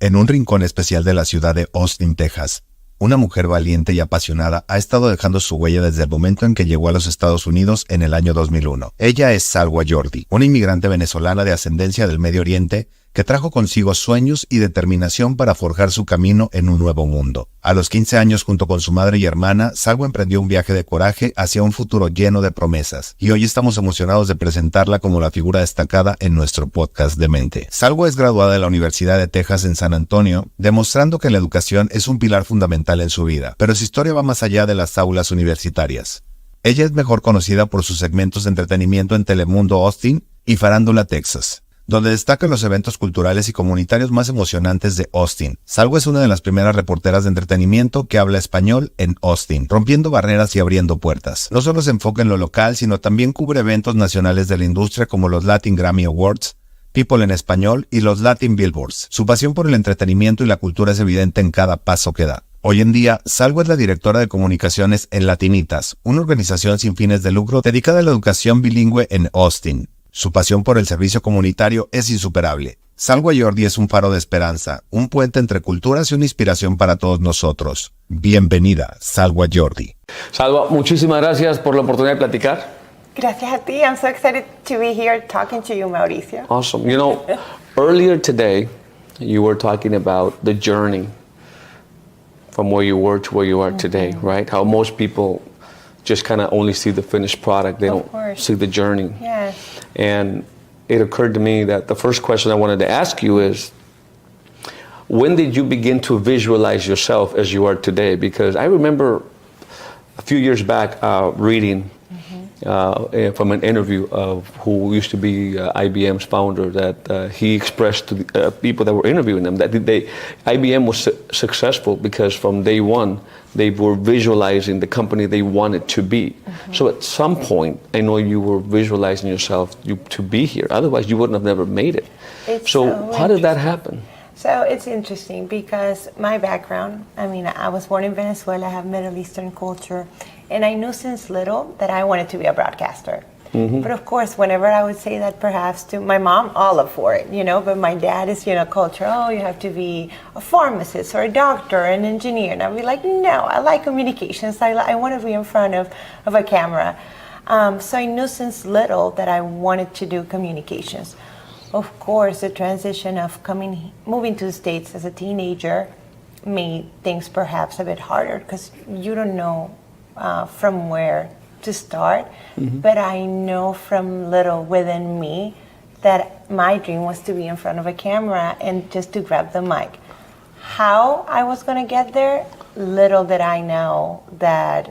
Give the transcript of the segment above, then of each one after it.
En un rincón especial de la ciudad de Austin, Texas, una mujer valiente y apasionada ha estado dejando su huella desde el momento en que llegó a los Estados Unidos en el año 2001. Ella es Salwa Yordi, una inmigrante venezolana de ascendencia del Medio Oriente que trajo consigo sueños y determinación para forjar su camino en un nuevo mundo. A los 15 años, junto con su madre y hermana, Salwa emprendió un viaje de coraje hacia un futuro lleno de promesas, y hoy estamos emocionados de presentarla como la figura destacada en nuestro podcast de mente. Salwa es graduada de la Universidad de Texas en San Antonio, demostrando que la educación es un pilar fundamental en su vida, pero su historia va más allá de las aulas universitarias. Ella es mejor conocida por sus segmentos de entretenimiento en Telemundo Austin y Farándula Texas, donde destacan los eventos culturales y comunitarios más emocionantes de Austin. Salwa es una de las primeras reporteras de entretenimiento que habla español en Austin, rompiendo barreras y abriendo puertas. No solo se enfoca en lo local, sino también cubre eventos nacionales de la industria como los Latin Grammy Awards, People en Español y los Latin Billboards. Su pasión por el entretenimiento y la cultura es evidente en cada paso que da. Hoy en día, Salwa es la directora de comunicaciones en Latinitas, una organización sin fines de lucro dedicada a la educación bilingüe en Austin. Su pasión por el servicio comunitario es insuperable. Salwa Yordi es un faro de esperanza, un puente entre culturas y una inspiración para todos nosotros. Bienvenida, Salwa Yordi. Salwa, muchísimas gracias por la oportunidad de platicar. Gracias a ti. I'm so excited to be here talking to you, Mauricio. Awesome. You know, earlier today, you were talking about the journey from where you were to where you are today, right? How most people just kind of only see the finished product. They don't see the journey. Yes. And it occurred to me that the first question I wanted to ask you is, when did you begin to visualize yourself as you are today? Because I remember a few years back reading from an interview of who used to be IBM's founder, that he expressed to the people that were interviewing them that IBM was successful because from day one they were visualizing the company they wanted to be. So at some point, I know you were visualizing yourself to be here. Otherwise, you wouldn't have never made it. So how did that happen? So it's interesting because my background, I mean, I was born in Venezuela, I have Middle Eastern culture, and I knew since little that I wanted to be a broadcaster. But of course, whenever I would say that perhaps to my mom, all up for it, you know, but my dad is, you know, culture, oh, you have to be a pharmacist or a doctor, an engineer. And I'd be like, no, I like communications. I want to be in front of a camera. So I knew since little that I wanted to do communications. Of course, the transition of moving to the States as a teenager made things perhaps a bit harder because you don't know from where to start. But I know from little within me that my dream was to be in front of a camera and just to grab the mic. How I was going to get there, little did I know that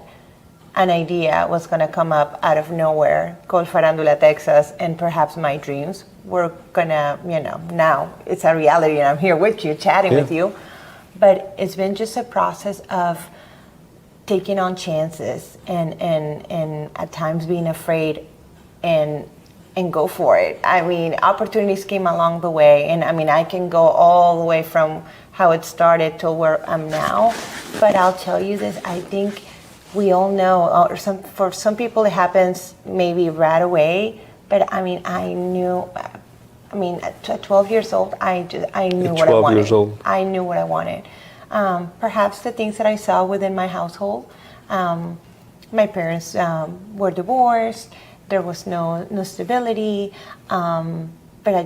an idea was going to come up out of nowhere called Farándula, Texas, and perhaps my dreams were going to, you know, now it's a reality and I'm here with you, chatting with you. But it's been just a process of taking on chances and at times being afraid and go for it. I mean, opportunities came along the way, and I mean, I can go all the way from how it started to where I'm now. But I'll tell you this, I think we all know, or for some people it happens maybe right away, but I mean, I knew, I mean, at 12 years old, I knew what I wanted. 12 years old. I knew what I wanted. Perhaps the things that I saw within my household. My parents were divorced. There was no stability. But I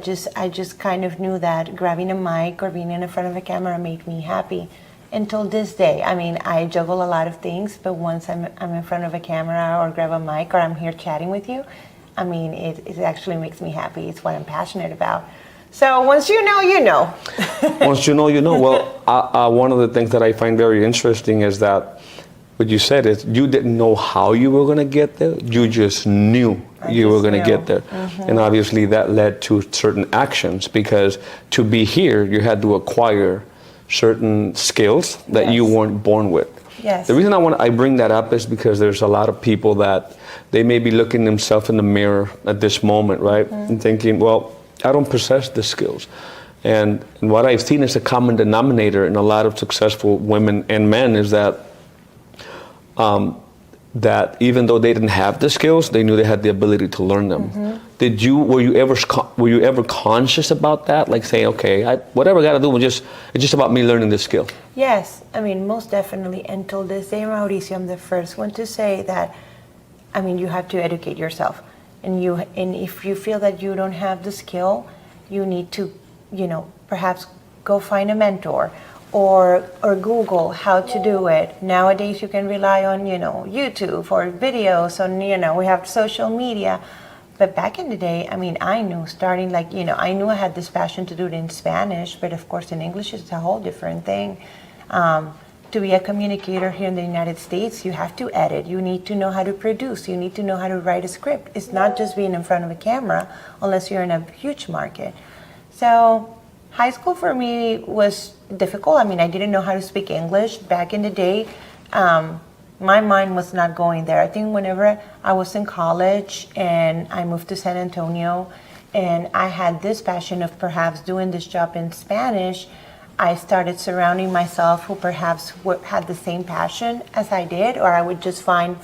just kind of knew that grabbing a mic or being in front of a camera made me happy. Until this day, I mean, I juggle a lot of things, but once I'm in front of a camera or grab a mic or I'm here chatting with you, I mean, it actually makes me happy. It's what I'm passionate about. So once you know, you know. Once you know, you know. Well, one of the things that I find very interesting is that what you said is you didn't know how you were going to get there. You just knew you were going to get there. And obviously that led to certain actions because to be here, you had to acquire certain skills that you weren't born with. Yes. The reason I bring that up is because there's a lot of people that they may be looking themselves in the mirror at this moment, right? And thinking, well, I don't possess the skills. And what I've seen as a common denominator in a lot of successful women and men is that that even though they didn't have the skills, they knew they had the ability to learn them. were you ever conscious about that? Like saying, okay, whatever I got to do, it's just about me learning this skill. Yes, I mean, most definitely. And till this day, Mauricio, I'm the first one to say that, I mean, you have to educate yourself. And if you feel that you don't have the skill, you need to, perhaps go find a mentor or Google how to do it. Nowadays, you can rely on, YouTube or videos on, we have social media. But back in the day, I mean, I knew starting I knew I had this passion to do it in Spanish, but of course in English it's a whole different thing. To be a communicator here in the United States, you have to edit, you need to know how to produce, you need to know how to write a script. It's not just being in front of a camera unless you're in a huge market. So high school for me was difficult. I mean, I didn't know how to speak English. Back in the day, my mind was not going there. I think whenever I was in college and I moved to San Antonio and I had this passion of perhaps doing this job in Spanish, I started surrounding myself who perhaps had the same passion as I did, or I would just find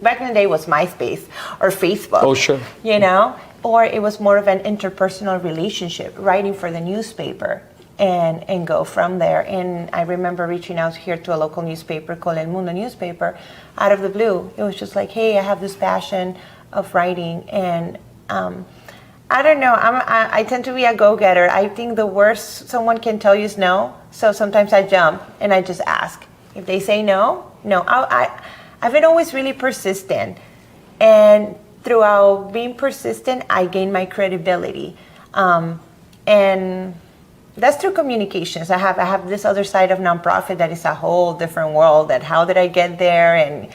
back in the day it was MySpace or Facebook. Oh, sure. Or it was more of an interpersonal relationship, writing for the newspaper and go from there. And I remember reaching out here to a local newspaper called El Mundo newspaper out of the blue. It was just like, hey, I have this passion of writing, and I don't know. I tend to be a go-getter. I think the worst someone can tell you is no. So sometimes I jump and I just ask. If they say no. I've been always really persistent, and throughout being persistent, I gain my credibility, and that's through communications. I have this other side of nonprofit that is a whole different world. That how did I get there? And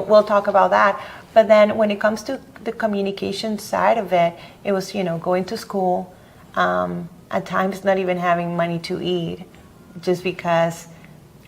we'll talk about that. But then when it comes to the communication side of it, it was, going to school, at times not even having money to eat, just because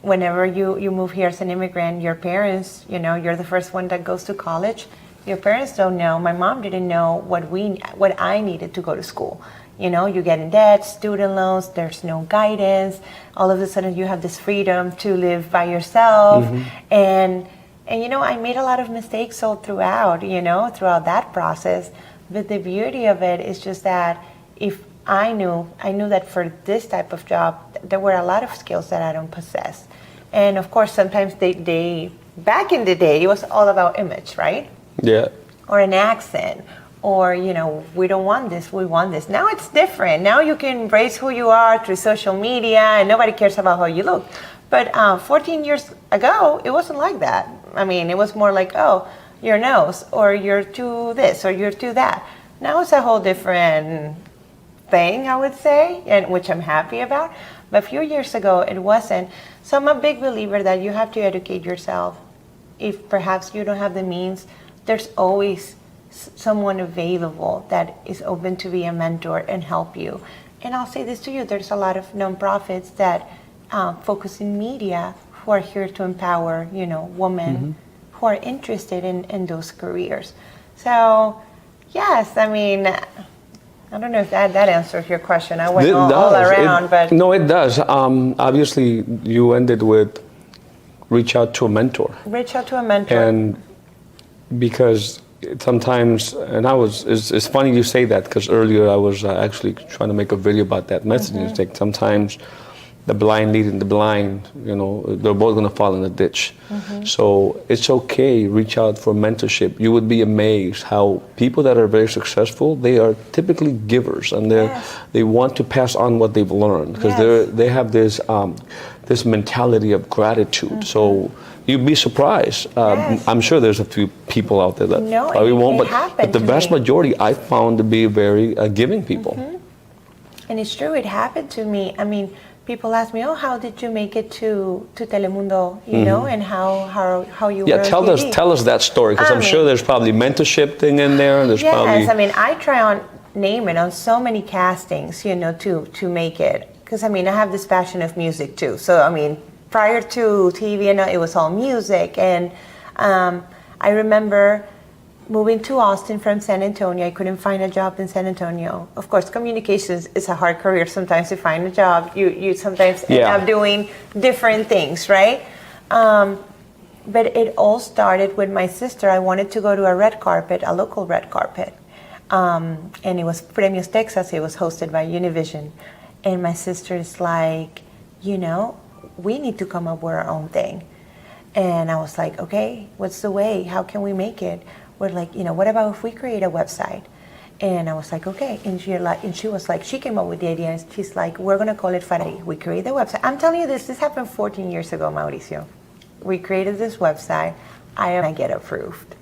whenever you move here as an immigrant, your parents, you're the first one that goes to college. Your parents don't know. My mom didn't know what I needed to go to school. You get in debt, student loans, there's no guidance. All of a sudden you have this freedom to live by yourself. And I made a lot of mistakes all throughout that process. But the beauty of it is just that if I knew that for this type of job, there were a lot of skills that I don't possess. And of course, sometimes they back in the day, it was all about image, right? Yeah. Or an accent, or, we don't want this, we want this. Now it's different. Now you can embrace who you are through social media and nobody cares about how you look. But 14 years ago, it wasn't like that. I mean, it was more like, oh, your nose, or you're too this, or you're too that. Now it's a whole different thing, I would say, and which I'm happy about. But a few years ago, it wasn't. So I'm a big believer that you have to educate yourself. If perhaps you don't have the means, there's always someone available that is open to be a mentor and help you. And I'll say this to you, there's a lot of nonprofits that focus in media who are here to empower, women who are interested in those careers. So, yes, I mean, I don't know if that answers your question. I went all around, but... No, it does. Obviously, you ended with reach out to a mentor. Reach out to a mentor. And because sometimes, and it's funny you say that, because earlier I was actually trying to make a video about that messaging. It's like sometimes the blind leading the blind, they're both going to fall in the ditch. So it's okay, reach out for mentorship. You would be amazed how people that are very successful, they are typically givers, and they want to pass on what they've learned, because they have this this mentality of gratitude. So you'd be surprised. I'm sure there's a few people out there that probably won't, but the vast majority I found to be very giving people. And it's true, it happened to me. I mean, people ask me, how did you make it to Telemundo, and how you were on TV? Yeah, tell us that story, because I'm sure there's probably mentorship thing in there. And there's I mean, I try on name it on so many castings, to make it. Because, I mean, I have this passion of music, too. So, I mean, prior to TV, it was all music. And I remember moving to Austin from San Antonio. I couldn't find a job in San Antonio. Of course, communications is a hard career. Sometimes to find a job, you sometimes end up doing different things, right? But it all started with my sister. I wanted to go to a red carpet, a local red carpet. And it was Premios Texas. It was hosted by Univision. And my sister's like, you know, we need to come up with our own thing. And I was like, okay, what's the way? How can we make it? We're like, you know, what about if we create a website? And I was like, okay. And she was like, she came up with the idea. And she's like, we're going to call it Farándula. We create the website. I'm telling you this happened 14 years ago, Mauricio. We created this website. I get approved.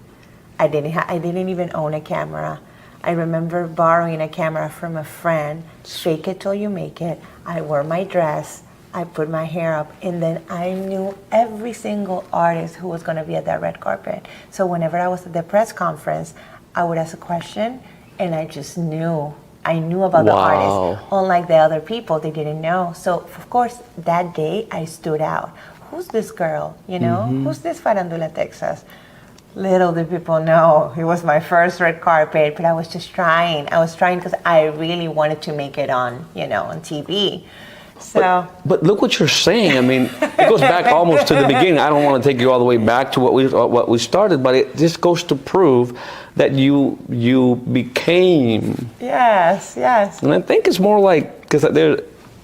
I didn't even own a camera. I remember borrowing a camera from a friend. Fake it till you make it. I wore my dress. I put my hair up, and then I knew every single artist who was going to be at that red carpet. So whenever I was at the press conference, I would ask a question, and I just knew. I knew about the artist. Unlike the other people, they didn't know. So of course, that day I stood out. Who's this girl? You know, who's this Farándula Texas? Little did people know it was my first red carpet, but I was just trying. I was trying because I really wanted to make it on, you know, on TV. So, but look what you're saying. I mean, it goes back almost to the beginning. I don't want to take you all the way back to what we started, but it just goes to prove that you became. Yes. And I think it's more like, because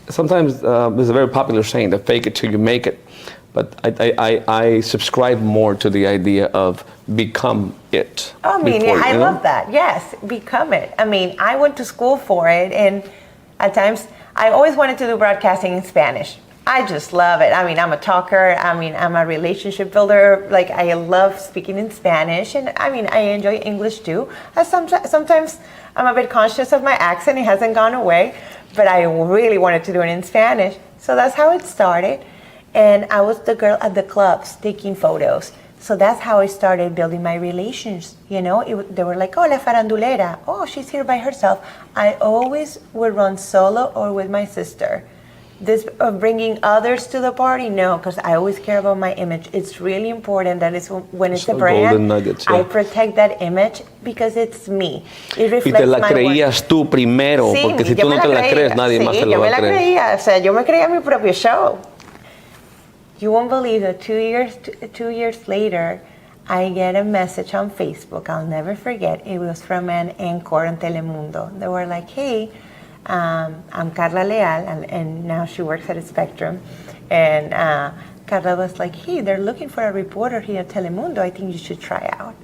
sometimes there's a very popular saying, that fake it till you make it. But I subscribe more to the idea of become it. I mean, I love that. Yes, become it. I mean, I went to school for it, and at times I always wanted to do broadcasting in Spanish. I just love it. I mean, I'm a talker. I mean, I'm a relationship builder. Like, I love speaking in Spanish, and I mean, I enjoy English too. Sometimes I'm a bit conscious of my accent. It hasn't gone away, but I really wanted to do it in Spanish. So that's how it started. And I was the girl at the clubs taking photos. So that's how I started building my relations. You know, they were like, oh, la farandulera. Oh, she's here by herself. I always would run solo or with my sister. This of bringing others to the party, no, because I always care about my image. It's really important that when it's a brand, nuggets, yeah. I protect that image because it's me. It reflects y te la my creías work. tú primero, Sí, porque si tú no te la crees, nadie más te lo va a creer. Yo me la creía, o sea, yo me creía mi propio show. You won't believe that 2 years later, I get a message on Facebook. I'll never forget. It was from an anchor on Telemundo. They were like, hey, I'm Carla Leal, and now she works at Spectrum. And Carla was like, hey, they're looking for a reporter here at Telemundo. I think you should try out.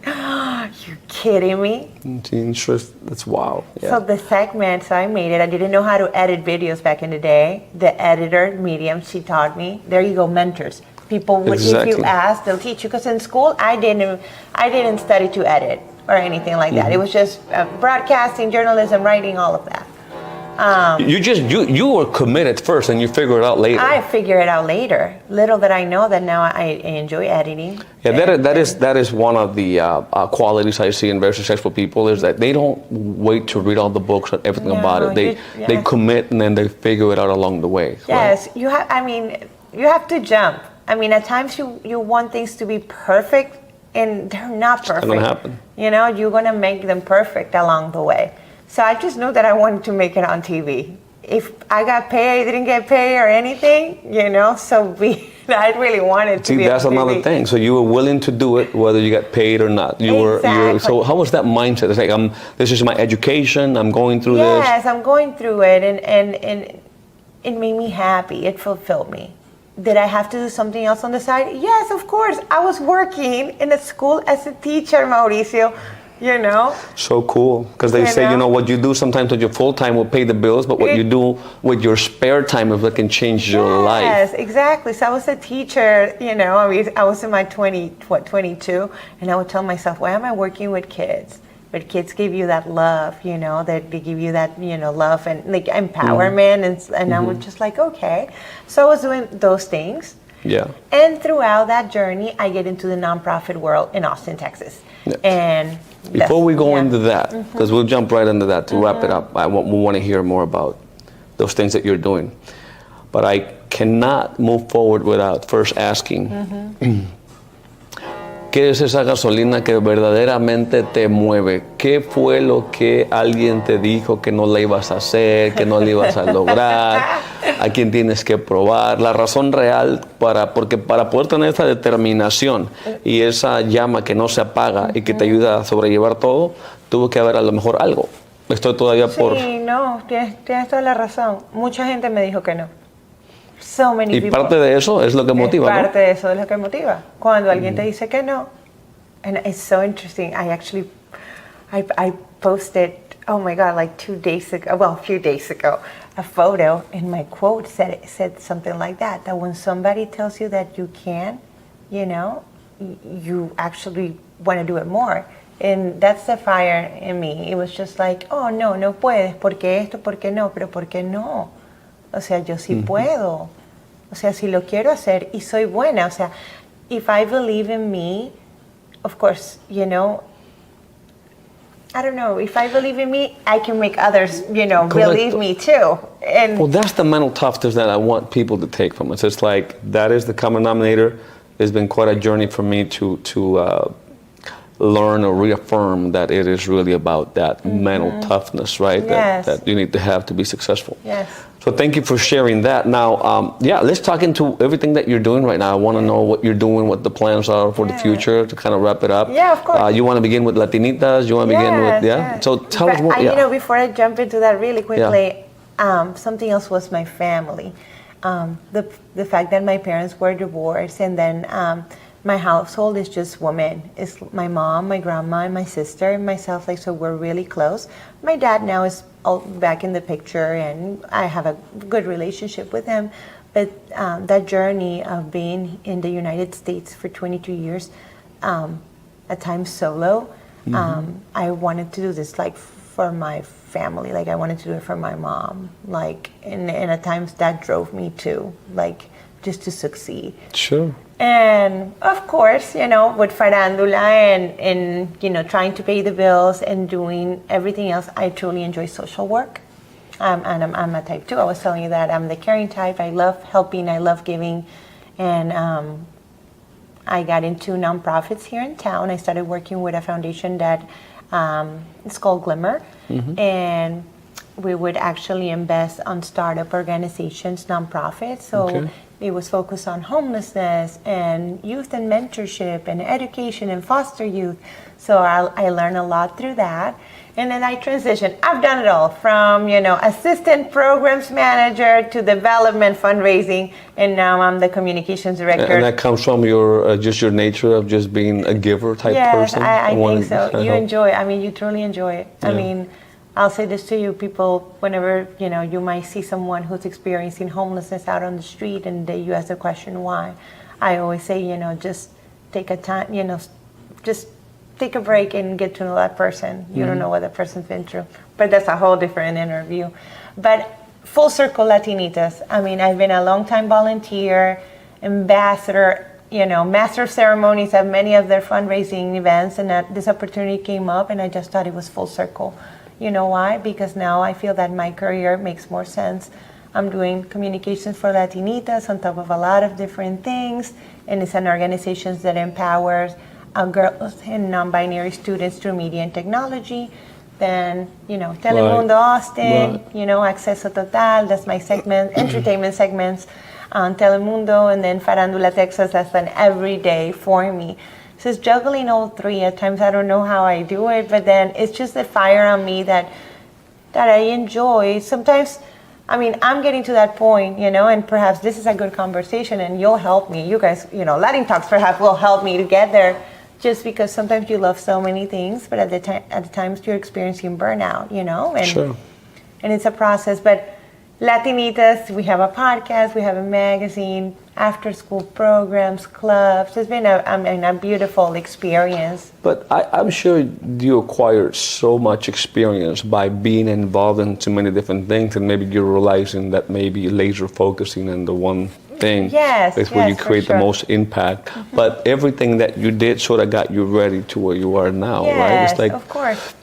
You kidding me? That's wow. Yeah. So the segment, so I made it. I didn't know how to edit videos back in the day. The editor, Medium, she taught me. There you go, mentors. People, if you ask, they'll teach you. Because in school, I didn't study to edit or anything like that. It was just broadcasting, journalism, writing, all of that. You were committed first, and you figure it out later. I figure it out later. Little that I know that now I enjoy editing. Yeah, that is one of the qualities I see in very successful people, is that they don't wait to read all the books and everything about it. They commit, and then they figure it out along the way. Yes, right? You have to jump. I mean, at times you want things to be perfect, and they're not perfect. It's not gonna happen. You know, you're gonna make them perfect along the way. So I just knew that I wanted to make it on TV. If I got paid, I didn't get paid or anything, you know, I really wanted to be on TV. See, that's another thing. So you were willing to do it whether you got paid or not. So how was that mindset? It's like, this is my education, I'm going through this. Yes, I'm going through it, and it made me happy. It fulfilled me. Did I have to do something else on the side? Yes, of course. I was working in a school as a teacher, Mauricio. You know? So cool. Because they say, you know, what you do sometimes with your full time will pay the bills, but what you do with your spare time, if it can change your life. Yes, exactly. So I was a teacher, you know, I was in my 22, and I would tell myself, why am I working with kids? But kids give you that love, you know, that they give you that, you know, love and like empowerment, and I was just like, okay. So I was doing those things. Yeah. And throughout that journey, I get into the nonprofit world in Austin, Texas. Yeah. And before we go into that, because we'll jump right into that to wrap it up, we want to hear more about those things that you're doing. But I cannot move forward without first asking, ¿Qué es esa gasolina que verdaderamente te mueve? ¿Qué fue lo que alguien te dijo que no la ibas a hacer, que no la ibas a lograr? ¿A quién tienes que probar? La razón real porque para poder tener esa determinación y esa llama que no se apaga y que te ayuda a sobrellevar todo, tuvo que haber a lo mejor algo. Estoy todavía por... Sí, no, tienes toda la razón. Mucha gente me dijo que no. So many y people. parte de eso es lo que motiva, ¿no? Parte de eso es lo que motiva. Cuando alguien te dice que no. And it's so interesting. I posted, oh my God, like 2 days ago, well, a few days ago, a photo, and my quote said something like that when somebody tells you that you can, you know, you actually want to do it more. And that's the fire in me. It was just like, oh, no puedes, porque esto, porque no, pero porque no. O sea, yo sí puedo. O sea, si lo quiero hacer y soy buena. O sea, if I believe in me, of course, you know, I don't know, if I believe in me, I can make others, you know, believe me too. And well, that's the mental toughness that I want people to take from us. It's like, that is the common denominator. It's been quite a journey for me to learn or reaffirm that it is really about that mental toughness, right? Yes. That you need to have to be successful. yes. So thank you for sharing that. Now, let's talk into everything that you're doing right now. I want to know what you're doing, what the plans are for the future to kind of wrap it up. Yeah, of course. You want to begin with Latinitas? You want to begin with, Yes. So tell us more. You know, before I jump into that really quickly, something else was my family. The fact that my parents were divorced, and then my household is just women. It's my mom, my grandma, and my sister, and myself. Like, so we're really close. My dad now is all back in the picture, and I have a good relationship with him. But that journey of being in the United States for 22 years, at times solo, I wanted to do this like for my family. Like, I wanted to do it for my mom. Like, and at times that drove me to, like, just to succeed. Sure. And of course, you know, with Farándula and you know, trying to pay the bills and doing everything else, I truly enjoy social work. And I'm a type 2. I was telling you that I'm the caring type. I love helping. I love giving. And I got into nonprofits here in town. I started working with a foundation that it's called Glimmer. And we would actually invest on startup organizations, nonprofits. So it was focused on homelessness and youth and mentorship and education and foster youth. So I learned a lot through that. And then I transitioned. I've done it all, from, you know, assistant programs manager to development fundraising, and now I'm the communications director. And that comes from your just your nature of just being a giver type person? Yes, I think so. You enjoy it. I mean, you truly enjoy it. I mean, I'll say this to you, people, whenever, you know, you might see someone who's experiencing homelessness out on the street and you ask the question why, I always say, you know, just take a time, you know, just take a break and get to know that person. You don't know what that person's been through. But that's a whole different interview. But full circle Latinitas. I mean, I've been a long-time volunteer, ambassador, you know, master of ceremonies at many of their fundraising events, and this opportunity came up and I just thought it was full circle. You know why? Because now I feel that my career makes more sense. I'm doing communications for Latinitas on top of a lot of different things, and it's an organization that empowers girls and non-binary students through media and technology. Then, you know, Telemundo Austin, you know, Acceso Total, that's my segment, entertainment segments on Telemundo, and then Farándula Texas, that's an everyday for me. So it's juggling all three. At times I don't know how I do it, but then it's just the fire on me that I enjoy. Sometimes, I mean, I'm getting to that point, you know, and perhaps this is a good conversation and you'll help me. You guys, you know, Latin Talks perhaps will help me to get there, just because sometimes you love so many things, but at the times you're experiencing burnout, you know, and and it's a process. But Latinitas, we have a podcast, we have a magazine, after-school programs, clubs. It's been a beautiful experience. But I'm sure you acquired so much experience by being involved in so many different things, and maybe you're realizing that maybe laser focusing on the one thing is where you create the most impact. But everything that you did sort of got you ready to where you are now, right? It's like, of course.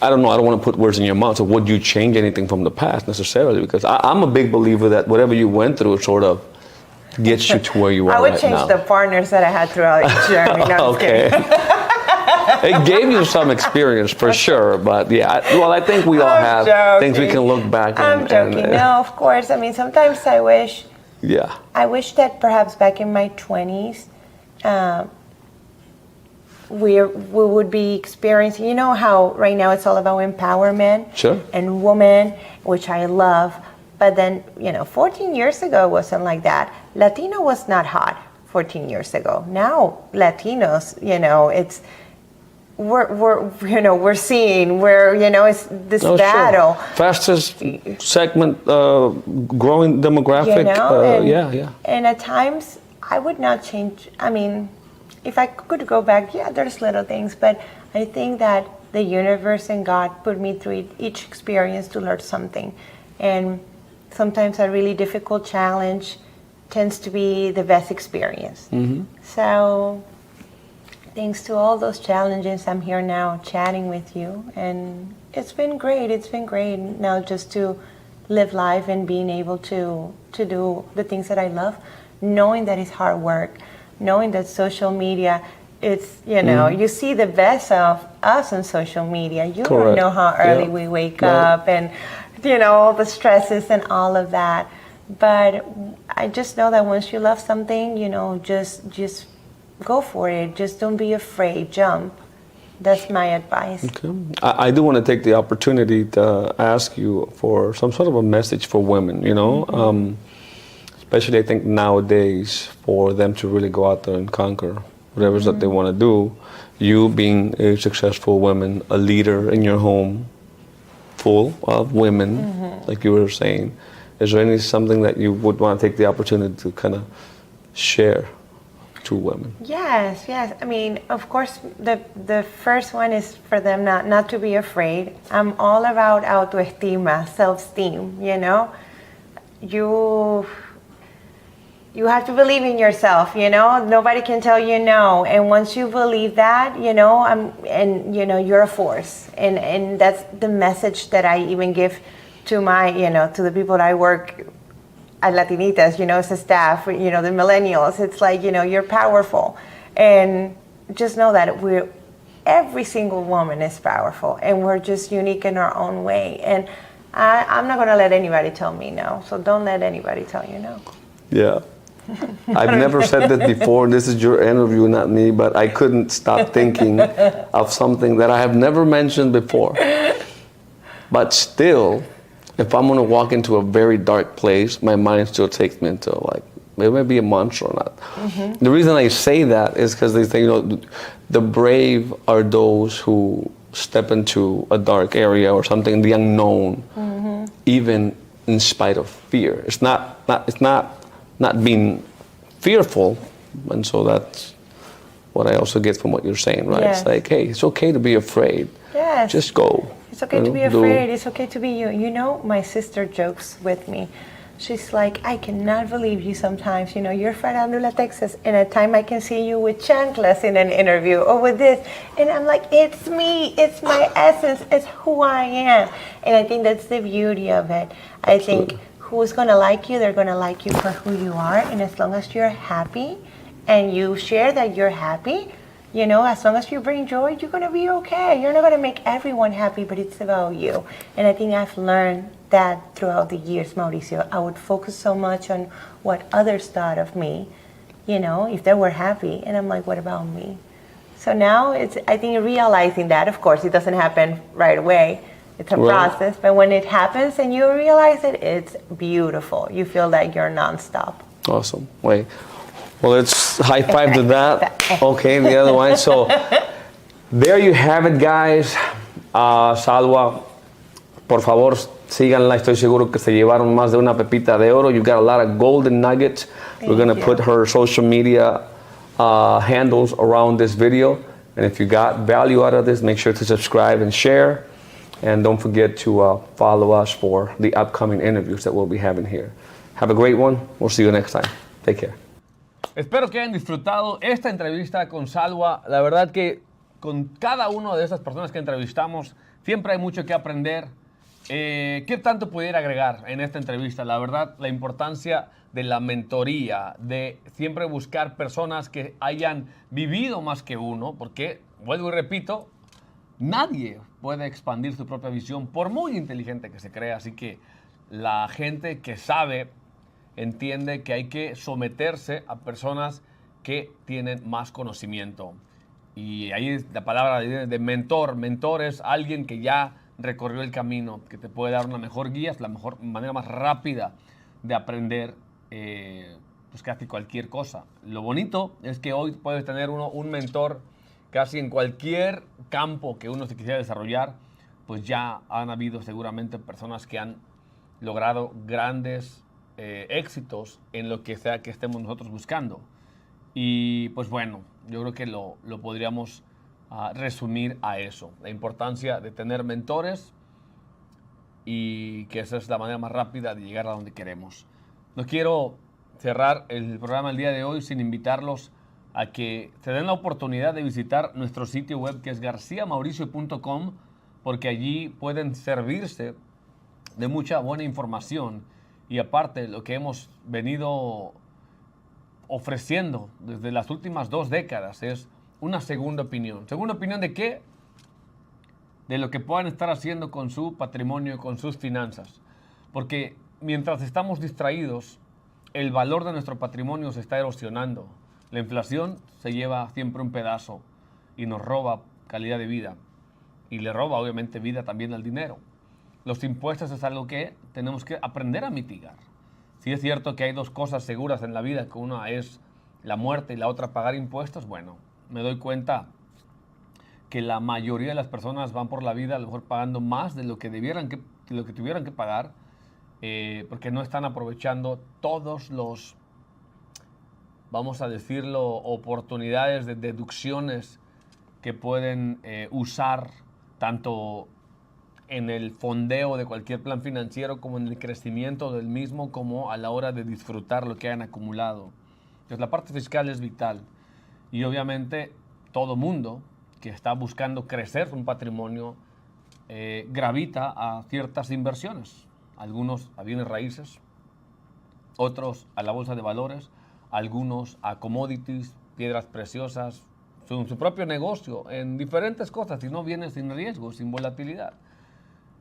I don't know, I don't want to put words in your mouth. So would you change anything from the past necessarily? Because I'm a big believer that whatever you went through sort of gets you to where you are I would right change now? the partners that I had throughout the journey. No, Okay. It gave you some experience for sure, but yeah, well, I think we all I'm have things we joking. can look back I'm joking. No, of course. I mean, sometimes I wish that perhaps back in my 20s, we would be experiencing, you know how right now it's all about empowerment and women, which I love. But then, 14 years ago it wasn't like that. Latino was not hot 14 years ago. Now Latinos, we're seeing where, it's this battle. Sure. Fastest segment, growing demographic. And at times I would not change. I mean, if I could go back, there's little things, but I think that the universe and God put me through each experience to learn something. And sometimes a really difficult challenge tends to be the best experience. Mm-hmm. So thanks to all those challenges, I'm here now chatting with you, and it's been great. It's been great now just to live life and being able to do the things that I love, knowing that it's hard work, knowing that social media, it's, you see the best of us on social media. You don't know how early we wake up and, all the stresses and all of that. But I just know that once you love something, just go for it. Just don't be afraid. Jump. That's my advice. Okay. I do want to take the opportunity to ask you for some sort of a message for women, especially I think nowadays for them to really go out there and conquer whatever it is that they want to do. You being a successful woman, a leader in your home, full of women, like you were saying, is there something that you would want to take the opportunity to kind of share to women? Yes. I mean, of course, the first one is for them not to be afraid. I'm all about autoestima, self-esteem, You have to believe in yourself, Nobody can tell you no. And once you believe that, you're a force. And that's the message that I even give to my, to the people that I work at Latinitas, as a staff, the millennials. It's like, you're powerful. And just know that every single woman is powerful, and we're just unique in our own way. And I'm not going to let anybody tell me no. So don't let anybody tell you no. Yeah. I've never said that before. This is your interview, not me, but I couldn't stop thinking of something that I have never mentioned before. But still, if I'm going to walk into a very dark place, my mind still takes me into it may be a monster or not. Mm-hmm. The reason I say that is because they say, the brave are those who step into a dark area or something, the unknown, even in spite of fear. It's not being fearful, and so that's what I also get from what you're saying, right? Yes. It's like, hey, it's okay to be afraid. Yes. Just go. It's okay to be afraid. It's okay to be you. My sister jokes with me. She's like, I cannot believe you sometimes. You're Farándula, Texas, and at time I can see you with chanclas in an interview or with this. And I'm like, it's me. It's my essence. It's who I am. And I think that's the beauty of it. I think who's going to like you, they're going to like you for who you are. And as long as you're happy and you share that you're happy, as long as you bring joy, you're going to be okay. You're not going to make everyone happy, but it's about you. And I think I've learned that throughout the years, Mauricio. I would focus so much on what others thought of me, if they were happy. And I'm like, what about me? So now I think realizing that, of course, it doesn't happen right away. It's a process, but when it happens and you realize it, it's beautiful. You feel like you're nonstop. Awesome. Well, let's high five to that. Okay, the other one. So there you have it, guys. Salwa, por favor, síganla. Estoy seguro que se llevaron más de una pepita de oro. You got a lot of golden nuggets. We're going to put her social media handles around this video. And if you got value out of this, make sure to subscribe and share. And don't forget to follow us for the upcoming interviews that we'll be having here. Have a great one. We'll see you next time. Take care. Espero que hayan disfrutado esta entrevista con Salwa. La verdad que con cada una de estas personas que entrevistamos siempre hay mucho que aprender. ¿Qué tanto pudiera agregar en esta entrevista? La verdad, la importancia de la mentoría, de siempre buscar personas que hayan vivido más que uno, porque, vuelvo y repito, nadie puede expandir su propia visión por muy inteligente que se crea, así que la gente que sabe entiende que hay que someterse a personas que tienen más conocimiento. Y ahí la palabra de mentor. Mentor es alguien que ya recorrió el camino, que te puede dar una mejor guía, es la mejor manera más rápida de aprender pues casi cualquier cosa. Lo bonito es que hoy puedes tener un mentor casi en cualquier campo que uno se quisiera desarrollar, pues ya han habido seguramente personas que han logrado grandes éxitos en lo que sea que estemos nosotros buscando. Y pues bueno, yo creo que lo podríamos resumir a eso, la importancia de tener mentores y que esa es la manera más rápida de llegar a donde queremos. No quiero cerrar el programa el día de hoy sin invitarlos a que se den la oportunidad de visitar nuestro sitio web, que es garciamauricio.com, porque allí pueden servirse de mucha buena información y aparte lo que hemos venido ofreciendo desde las últimas 2 décadas es una segunda opinión. ¿Segunda opinión de qué? De lo que puedan estar haciendo con su patrimonio y con sus finanzas. Porque mientras estamos distraídos, el valor de nuestro patrimonio se está erosionando. La inflación se lleva siempre un pedazo y nos roba calidad de vida. Y le roba obviamente vida también al dinero. Los impuestos es algo que tenemos que aprender a mitigar. Si es cierto que hay 2 cosas seguras en la vida, que una es la muerte y la otra pagar impuestos, bueno, me doy cuenta que la mayoría de las personas van por la vida a lo mejor pagando más de lo que tuvieran que pagar, porque no están aprovechando todos los, vamos a decirlo, oportunidades de deducciones que pueden usar tanto en el fondeo de cualquier plan financiero como en el crecimiento del mismo, como a la hora de disfrutar lo que hayan acumulado. Entonces la parte fiscal es vital y obviamente todo mundo que está buscando crecer un patrimonio gravita a ciertas inversiones, algunos a bienes raíces, otros a la bolsa de valores, algunos a commodities, piedras preciosas, su propio negocio en diferentes cosas, y no viene sin riesgo, sin volatilidad.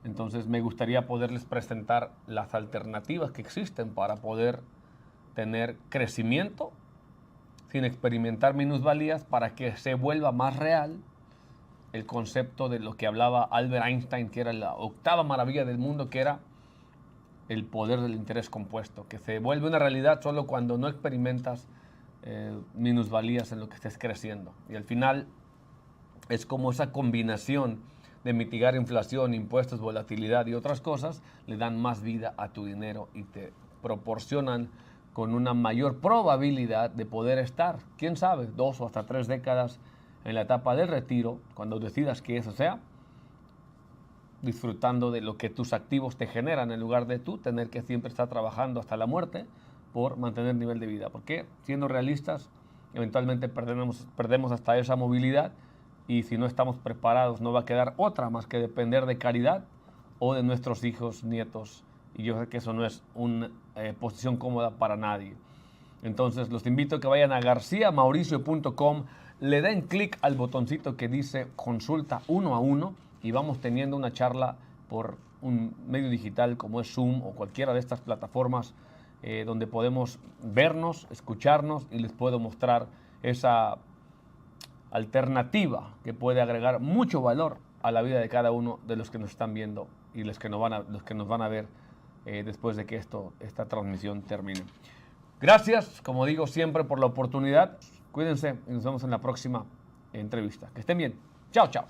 Entonces me gustaría poderles presentar las alternativas que existen para poder tener crecimiento sin experimentar minusvalías, para que se vuelva más real el concepto de lo que hablaba Albert Einstein, que era la 8ª maravilla del mundo, que era el poder del interés compuesto, que se vuelve una realidad solo cuando no experimentas minusvalías en lo que estés creciendo. Y al final es como esa combinación de mitigar inflación, impuestos, volatilidad y otras cosas, le dan más vida a tu dinero y te proporcionan con una mayor probabilidad de poder estar, quién sabe, 2 o hasta 3 décadas en la etapa del retiro, cuando decidas que eso sea, disfrutando de lo que tus activos te generan, en lugar de tú tener que siempre estar trabajando hasta la muerte por mantener nivel de vida. Porque siendo realistas, eventualmente perdemos hasta esa movilidad, y si no estamos preparados no va a quedar otra más que depender de caridad o de nuestros hijos, nietos, y yo sé que eso no es una posición cómoda para nadie. Entonces los invito a que vayan a garciamauricio.com, le den clic al botoncito que dice consulta 1 a 1 y vamos teniendo una charla por un medio digital como es Zoom o cualquiera de estas plataformas donde podemos vernos, escucharnos, y les puedo mostrar esa alternativa que puede agregar mucho valor a la vida de cada uno de los que nos están viendo y los que nos van a ver después de que esta transmisión termine. Gracias, como digo siempre, por la oportunidad. Cuídense y nos vemos en la próxima entrevista. Que estén bien. Chao, chao.